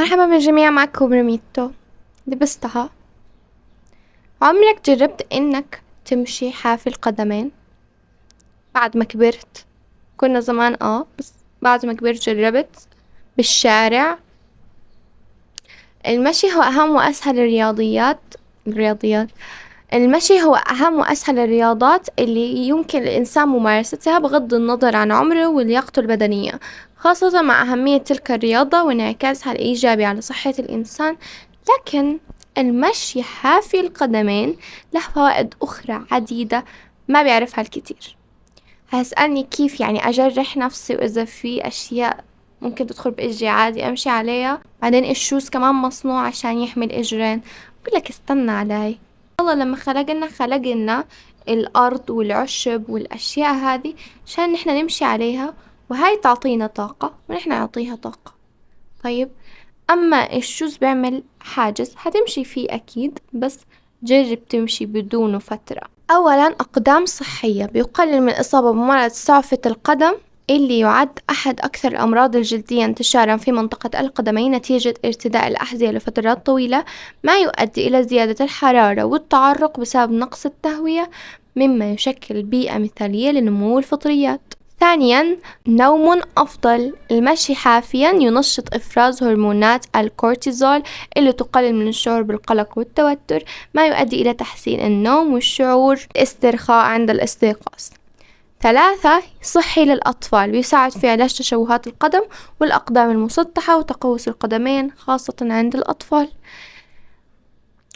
مرحبا بالجميع، معكم رميتو. لبستها. عمرك جربت انك تمشي حافي القدمين بعد ما كبرت؟ كنا زمان بس بعد ما كبرت جربت بالشارع. المشي هو اهم واسهل الرياضيات. المشي هو اهم واسهل الرياضات اللي يمكن الانسان ممارستها بغض النظر عن عمره ولياقته البدنية، خاصة مع اهمية تلك الرياضة وانعكاسها الايجابي على صحة الانسان. لكن المشي حافي القدمين له فوائد اخرى عديدة ما بيعرفها الكثير. هسألني كيف يعني اجرح نفسي واذا في اشياء ممكن تدخل باجري عادي امشي عليها؟ بعدين الشوز كمان مصنوع عشان يحمي الاجرين. بقولك استنى علي. الله لما خلقنا الأرض والعشب والأشياء هذه عشان نحنا نمشي عليها، وهاي تعطينا طاقة ونحنا نعطيها طاقة. طيب، أما الشوز بيعمل حاجز هتمشي فيه أكيد، بس جرب تمشي بدونه فترة. أولا، أقدام صحية بيقلل من الإصابة بمرض سعفة القدم اللي يعد أحد أكثر الأمراض الجلدية انتشارا في منطقة القدمين نتيجة ارتداء الأحذية لفترات طويلة، ما يؤدي إلى زيادة الحرارة والتعرق بسبب نقص التهوية، مما يشكل بيئة مثالية لنمو الفطريات. ثانيا، نوم أفضل. المشي حافيا ينشط إفراز هرمونات الكورتيزول اللي تقلل من الشعور بالقلق والتوتر، ما يؤدي إلى تحسين النوم والشعور بالاسترخاء عند الاستيقاظ. ثلاثة، صحي للأطفال، بيساعد في علاج تشوهات القدم والأقدام المسطحة وتقوس القدمين خاصة عند الأطفال.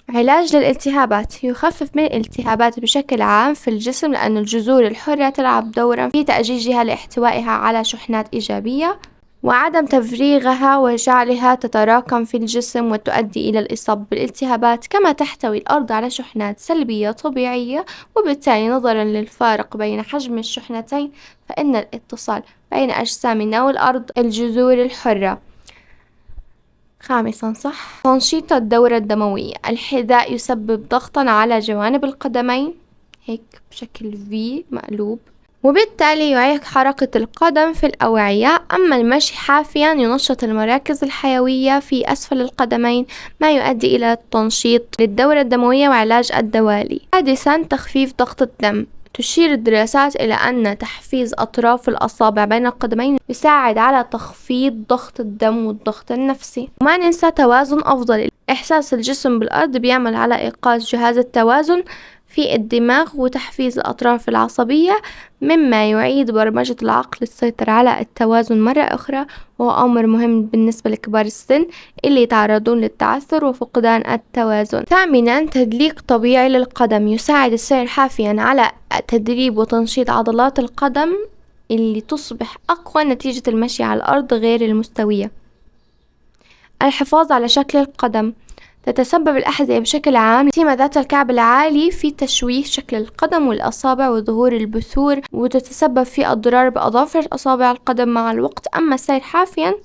علاج للالتهابات، يخفف من الالتهابات بشكل عام في الجسم، لأن الجذور الحرة تلعب دورا في تأجيجها لاحتوائها على شحنات إيجابية وعدم تفريغها وجعلها تتراكم في الجسم وتؤدي إلى الإصابة بالالتهابات. كما تحتوي الأرض على شحنات سلبية طبيعية، وبالتالي نظرا للفارق بين حجم الشحنتين فإن الاتصال بين أجسامنا والأرض الجذور الحرة. خامسا، تنشيط الدورة الدموية. الحذاء يسبب ضغطا على جوانب القدمين هيك بشكل في مقلوب، وبالتالي يعيق حركة القدم في الأوعية. أما المشي حافيا ينشط المراكز الحيوية في أسفل القدمين، ما يؤدي إلى تنشيط للدورة الدموية وعلاج الدوالي. سادسا، تخفيف ضغط الدم. تشير الدراسات إلى أن تحفيز أطراف الأصابع بين القدمين يساعد على تخفيض ضغط الدم والضغط النفسي. وما ننسى توازن أفضل. إحساس الجسم بالأرض بيعمل على إيقاظ جهاز التوازن في الدماغ وتحفيز الأطراف العصبية، مما يعيد برمجة العقل للسيطرة على التوازن مرة أخرى، وهو أمر مهم بالنسبة لكبار السن اللي يتعرضون للتعثر وفقدان التوازن. ثامنا، تدليك طبيعي للقدم. يساعد السير حافيا على تدريب وتنشيط عضلات القدم اللي تصبح أقوى نتيجة المشي على الأرض غير المستوية. الحفاظ على شكل القدم. تتسبب الأحذية بشكل عام سيما ذات الكعب العالي في تشويه شكل القدم والأصابع وظهور البثور، وتتسبب في أضرار بأظافر أصابع القدم مع الوقت. أما السير حافيا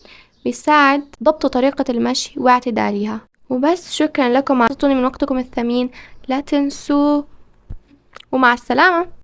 بيساعد ضبط طريقة المشي واعتدالها. وبس، شكرا لكم على من وقتكم الثمين. لا تنسوا، ومع السلامة.